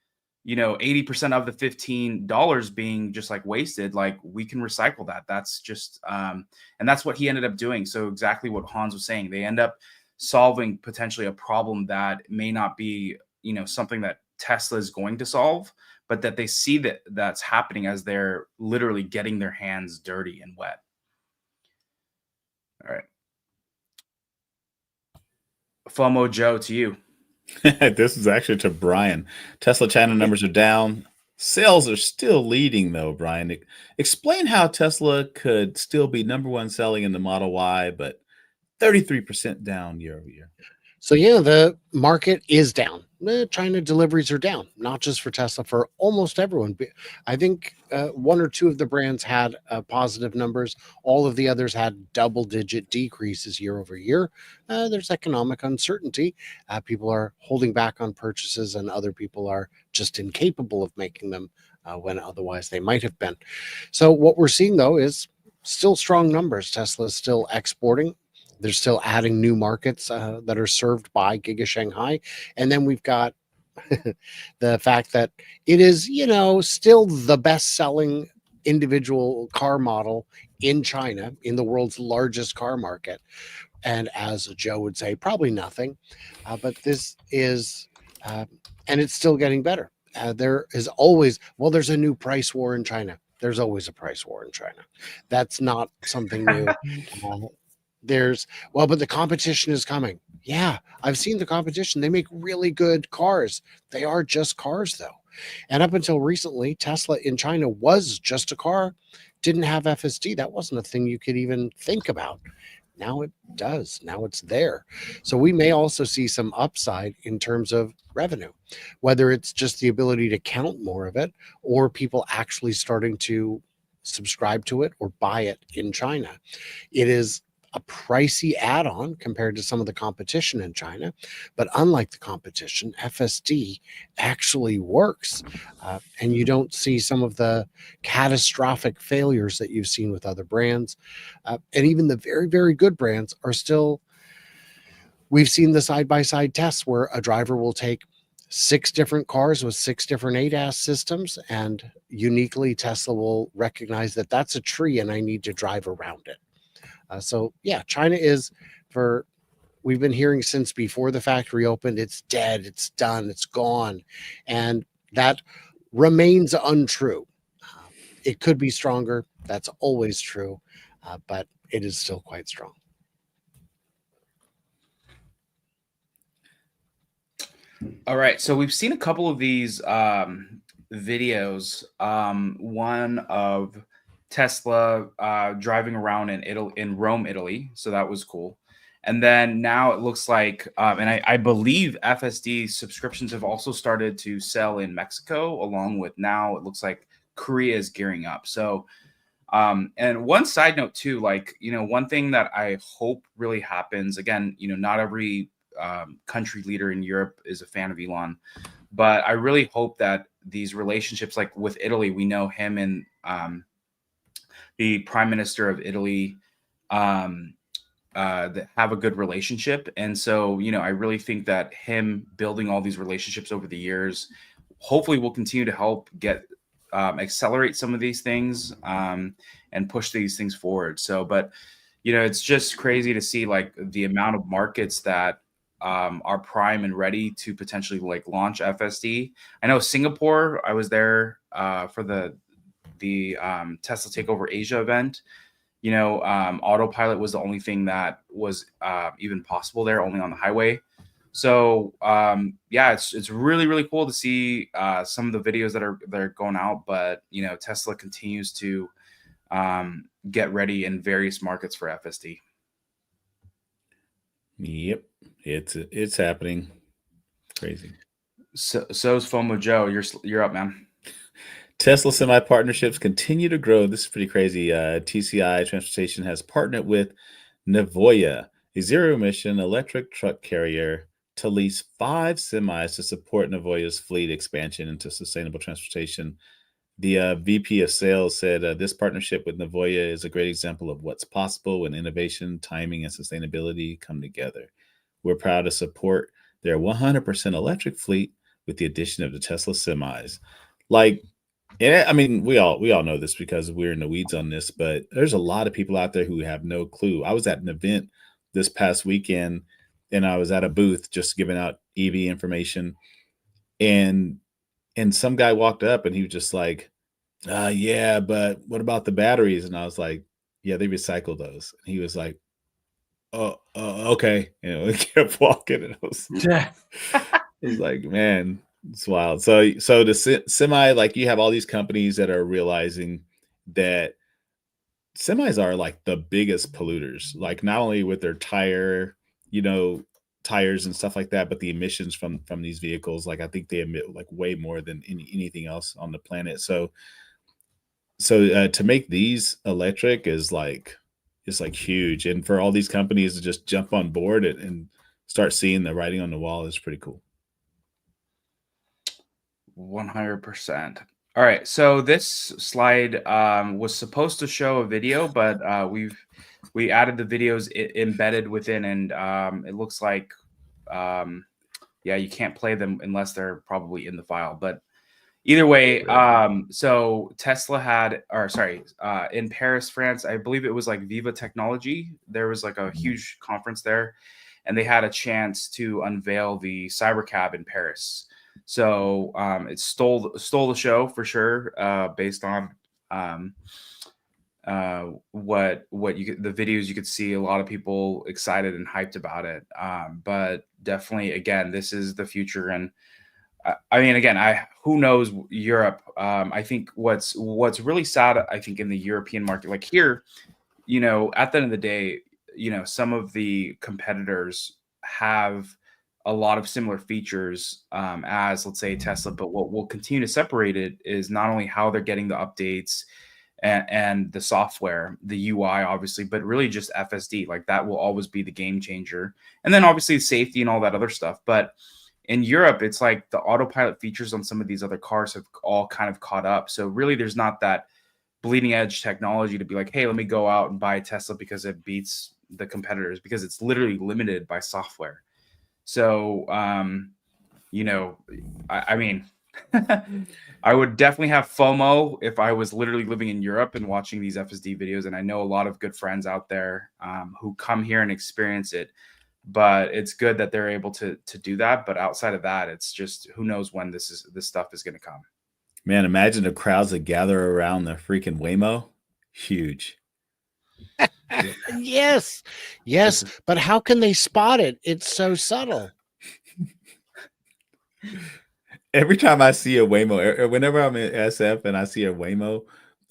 80% of the $15 being just like wasted. Like, we can recycle that. That's just, and that's what he ended up doing. So exactly what Hans was saying, they end up solving potentially a problem that may not be, something that Tesla is going to solve, but that they see that's happening as they're literally getting their hands dirty and wet. All right. FOMO Joe, to you. This is actually to Brian. Tesla China numbers are down. Sales are still leading, though, Brian. Explain how Tesla could still be number one selling in the Model Y, but 33% down year over year. So yeah, the market is down. China deliveries are down, not just for Tesla, for almost everyone. I think one or two of the brands had positive numbers. All of the others had double-digit decreases year over year. There's economic uncertainty. People are holding back on purchases, and other people are just incapable of making them when otherwise they might have been. So what we're seeing, though, is still strong numbers. Tesla is still exporting. They're still adding new markets that are served by Giga Shanghai. And then we've got the fact that it is, still the best-selling individual car model in China, in the world's largest car market. And as Joe would say, probably nothing. But this is, and it's still getting better. There is always, there's a new price war in China. There's always a price war in China. That's not something new. But the competition is coming. Yeah, I've seen the competition. They make really good cars. They are just cars, though. And up until recently, Tesla in China was just a car, didn't have FSD. That wasn't a thing you could even think about. Now it does. Now it's there. So we may also see some upside in terms of revenue, whether it's just the ability to count more of it or people actually starting to subscribe to it or buy it in China. It is a pricey add-on compared to some of the competition in China, but unlike the competition, FSD actually works, and you don't see some of the catastrophic failures that you've seen with other brands, and even the very, very good brands are still. We've seen the side-by-side tests where a driver will take 6 different cars with 6 different ADAS systems, and uniquely Tesla will recognize that that's a tree and I need to drive around it. So yeah, China is, we've been hearing since before the factory opened, it's dead, it's done, it's gone. And that remains untrue. It could be stronger. That's always true, but it is still quite strong. All right, so we've seen a couple of these videos. One of Tesla driving around in Rome, Italy. So that was cool. And then now it looks like, and I believe FSD subscriptions have also started to sell in Mexico, along with now it looks like Korea is gearing up. So, and one side note too, like, one thing that I hope really happens, again, not every country leader in Europe is a fan of Elon, but I really hope that these relationships, like with Italy, we know him and the prime minister of Italy, that have a good relationship. And so, I really think that him building all these relationships over the years, hopefully will continue to help get accelerate some of these things and push these things forward. So, but it's just crazy to see like the amount of markets that are prime and ready to potentially like launch FSD. I know Singapore, I was there for the Tesla Takeover Asia event. Autopilot was the only thing that was even possible there, only on the highway. So yeah, it's really, really cool to see some of the videos that are going out. But Tesla continues to get ready in various markets for FSD. Yep, it's happening. Crazy. So is FOMO Joe. You're up, man. Tesla semi partnerships continue to grow. This is pretty crazy. TCI Transportation has partnered with Nevoya, a zero emission electric truck carrier, to lease 5 semis to support Nevoya's fleet expansion into sustainable transportation. The VP of sales said this partnership with Nevoya is a great example of what's possible when innovation, timing, and sustainability come together. We're proud to support their 100% electric fleet with the addition of the Tesla semis. Like, and I mean, we all know this because we're in the weeds on this, but there's a lot of people out there who have no clue. I was at an event this past weekend, and I was at a booth just giving out EV information, and some guy walked up and he was just like, yeah, but what about the batteries? And I was like, yeah, they recycle those. And he was like, oh, okay. He kept walking, and I was like, man, it's wild. So the semi, like, you have all these companies that are realizing that semis are like the biggest polluters, like not only with their tires and stuff like that, but the emissions from these vehicles, like I think they emit like way more than anything else on the planet. So to make these electric is like, it's like huge, and for all these companies to just jump on board and start seeing the writing on the wall is pretty cool. 100%. All right, so this slide was supposed to show a video, but we added the videos embedded within, and it looks like yeah, you can't play them unless they're probably in the file. But either way, so Tesla had, or sorry, in Paris, France, I believe it was like Viva Technology. There was like a huge conference there, and they had a chance to unveil the Cybercab in Paris. So it stole the show for sure, based on what the videos you could see. A lot of people excited and hyped about it. But definitely, again, this is the future. And I mean, again, who knows Europe? I think what's really sad, I think, in the European market, like here, at the end of the day, some of the competitors have a lot of similar features as, let's say, Tesla. But what will continue to separate it is not only how they're getting the updates and the software, the UI, obviously, but really just FSD. Like that will always be the game changer. And then obviously safety and all that other stuff. But in Europe, it's like the autopilot features on some of these other cars have all kind of caught up. So really, there's not that bleeding edge technology to be like, hey, let me go out and buy a Tesla because it beats the competitors, because it's literally limited by software. So, I mean, I would definitely have FOMO if I was literally living in Europe and watching these FSD videos. And I know a lot of good friends out there who come here and experience it. But it's good that they're able to do that. But outside of that, it's just who knows when this stuff is going to come. Man, imagine the crowds that gather around the freaking Waymo. Huge. Yes, but how can they spot it? It's so subtle. Every time I see a Waymo, or whenever I'm in SF and I see a Waymo,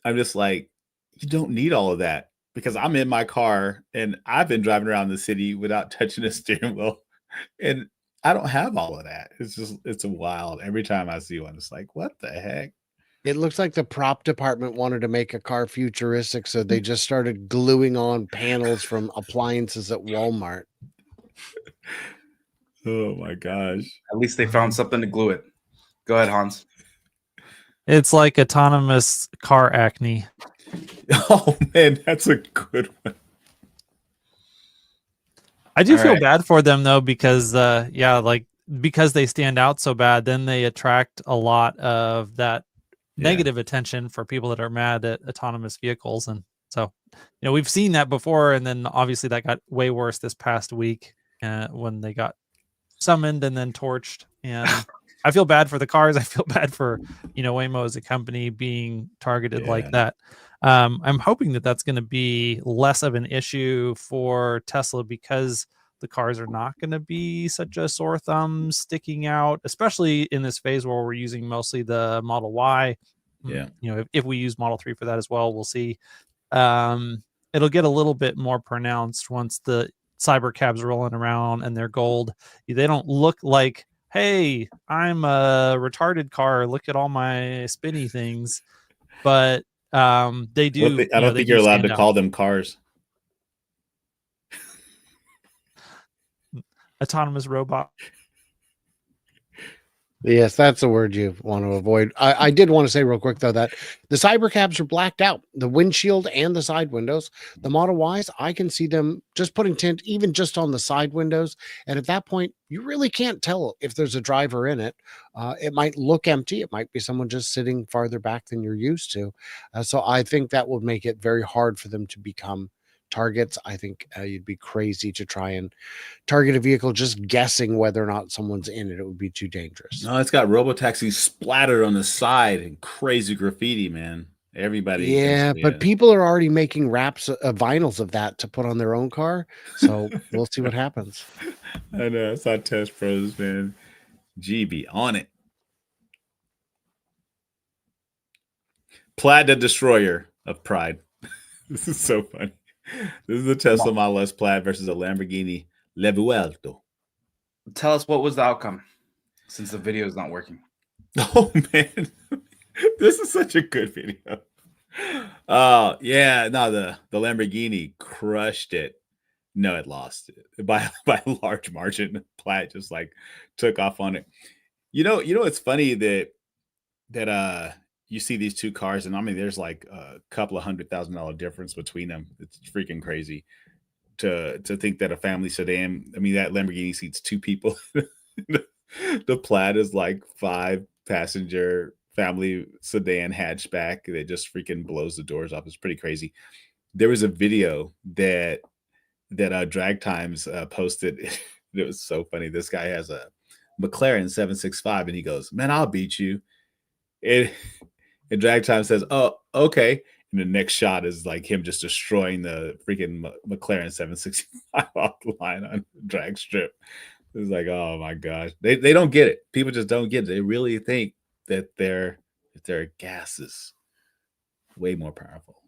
I'm just like, you don't need all of that because I'm in my car and I've been driving around the city without touching a steering wheel, and I don't have all of that. It's wild. Every time I see one, it's like, what the heck? It looks like the prop department wanted to make a car futuristic, so they just started gluing on panels from appliances at Walmart. Oh my gosh. At least they found something to glue it. Go ahead, Hans. It's like autonomous car acne. Oh man, that's a good one. I do All feel right. bad for them though, because because they stand out so bad, then they attract a lot of that negative attention for people that are mad at autonomous vehicles. And so, we've seen that before, and then obviously that got way worse this past week when they got summoned and then torched. And I feel bad for the cars. I feel bad for Waymo as a company being targeted like that. I'm hoping that that's going to be less of an issue for Tesla, because the cars are not going to be such a sore thumb sticking out, especially in this phase where we're using mostly the Model Y. Yeah. If we use Model 3 for that as well, we'll see. It'll get a little bit more pronounced once the cyber cabs rolling around and they're gold. They don't look like, hey, I'm a retarded car, look at all my spinny things. But they do. I don't think you're allowed to call them cars. Autonomous robot. Yes, that's the word you want to avoid. I did want to say real quick, though, that the cyber cabs are blacked out, the windshield and the side windows. The Model Ys, I can see them just putting tint even just on the side windows. And at that point, you really can't tell if there's a driver in it. It might look empty. It might be someone just sitting farther back than you're used to. So I think that would make it very hard for them to become targets. I think you'd be crazy to try and target a vehicle just guessing whether or not someone's in it. It would be too dangerous. No, it's got robotaxis splattered on the side and crazy graffiti, man. Everybody. Yeah, but people are already making wraps of vinyls of that to put on their own car. So we'll see what happens. I know. I saw Test Pros, man. GB on it. Plaid the destroyer of pride. This is so funny. This is the Tesla Model S Plaid versus a Lamborghini Levuelto. Tell us, what was the outcome, since the video is not working? Oh man, this is such a good video. Yeah, no, the Lamborghini crushed it. No, it lost it by a large margin. Plaid just like took off on it. It's funny that you see these two cars, and I mean, there's like a couple of $100,000 difference between them. It's freaking crazy to think that a family sedan, I mean, that Lamborghini seats two people. The Plaid is like 5-passenger family sedan hatchback that just freaking blows the doors off. It's pretty crazy. There was a video that Drag Times posted. It was so funny. This guy has a McLaren 765, and he goes, "Man, I'll beat you." And Drag Time says, "Oh, okay." And the next shot is like him just destroying the freaking McLaren 765 off the line on drag strip. It's like, oh my gosh, they don't get it. People just don't get it. They really think that their gas is way more powerful.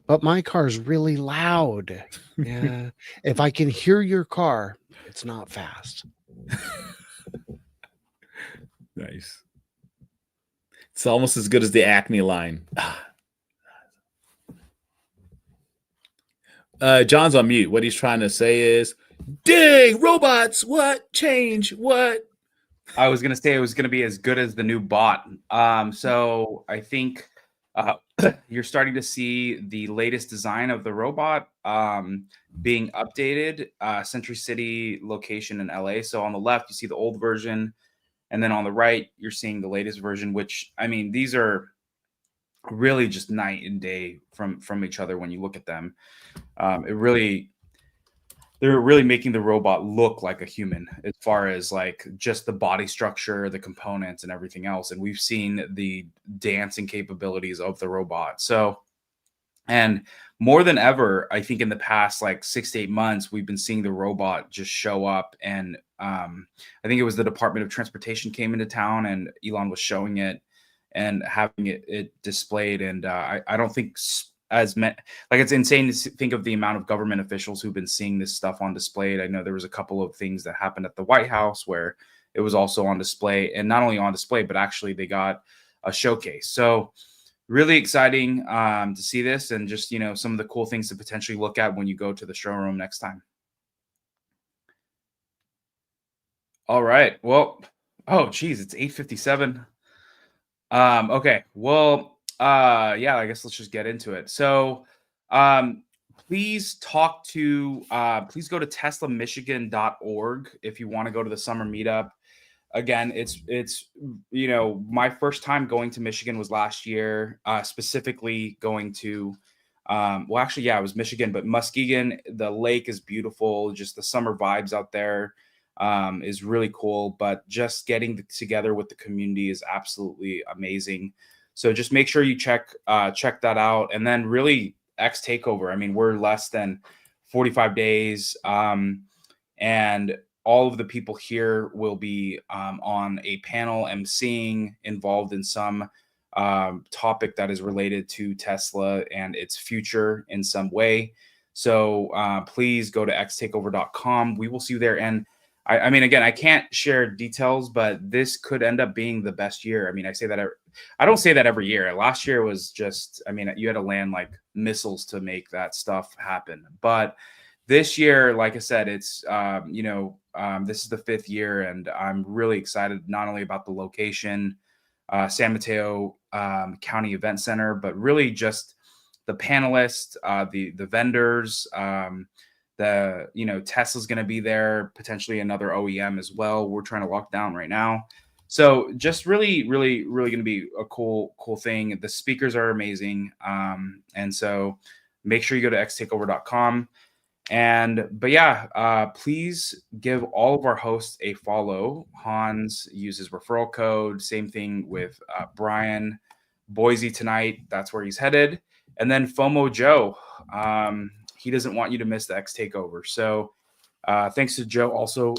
But my car's really loud. Yeah. If I can hear your car, it's not fast. Nice. It's almost as good as the Acme line. John's on mute. What he's trying to say is, dang, robots, what? Change, what? I was going to say it was going to be as good as the new bot. So I think you're starting to see the latest design of the robot being updated. Century City location in LA. So on the left, you see the old version. And then on the right, you're seeing the latest version, which, I mean, these are really just night and day from each other when you look at them. They're really making the robot look like a human as far as like just the body structure, the components, and everything else. And we've seen the dancing capabilities of the robot. So And more than ever, I think in the past like 6 to 8 months, we've been seeing the robot just show up. And I think it was the Department of Transportation came into town, and Elon was showing it and having it displayed. And I don't think like, it's insane to think of the amount of government officials who've been seeing this stuff on display. I know there was a couple of things that happened at the White House where it was also on display, and not only on display, but actually they got a showcase. So really exciting to see this, and just, you know, some of the cool things to potentially look at when you go to the showroom next time. All right. Well, oh geez, it's 8:57. Okay. Well, yeah, I guess let's just get into it. So, please go to teslamichigan.org if you want to go to the summer meetup. Again, it's you know, my first time going to Michigan was last year, specifically going to well, actually, yeah, it was Michigan, but Muskegon. The lake is beautiful, just the summer vibes out there is really cool, but just getting together with the community is absolutely amazing. So just make sure you check that out. And then really, X Takeover, I mean, we're less than 45 days, and all of the people here will be on a panel emceeing, involved in some topic that is related to Tesla and its future in some way. So please go to xtakeover.com. We will see you there. And I mean, again, I can't share details, but this could end up being the best year. I mean, I don't say that every year. Last year was just, I mean, you had to land like missiles to make that stuff happen. But this year, like I said, it's, you know, this is the 5th year, and I'm really excited not only about the location, San Mateo County Event Center, but really just the panelists, the vendors, you know, Tesla's going to be there, potentially another OEM as well. We're trying to lock down right now. So just really, really, really going to be a cool thing. The speakers are amazing. And so make sure you go to xtakeover.com. But yeah, please give all of our hosts a follow. Hans uses referral code. Same thing with Brian. Boise tonight, that's where he's headed. And then FOMO Joe, he doesn't want you to miss the X Takeover. So thanks to Joe also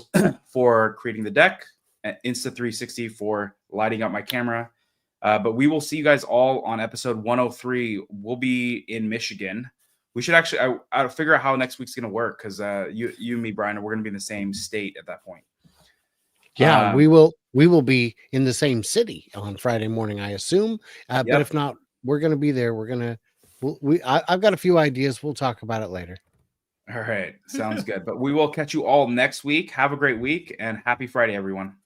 for creating the deck, and Insta360 for lighting up my camera. But we will see you guys all on episode 103. We'll be in Michigan. We should actually I'll figure out how next week's going to work, because you and me, Brian, we're going to be in the same state at that point. Yeah, we will be in the same city on Friday morning, I assume. But if not, we're going to be there. I've got a few ideas. We'll talk about it later. All right. Sounds good. But we will catch you all next week. Have a great week, and happy Friday, everyone.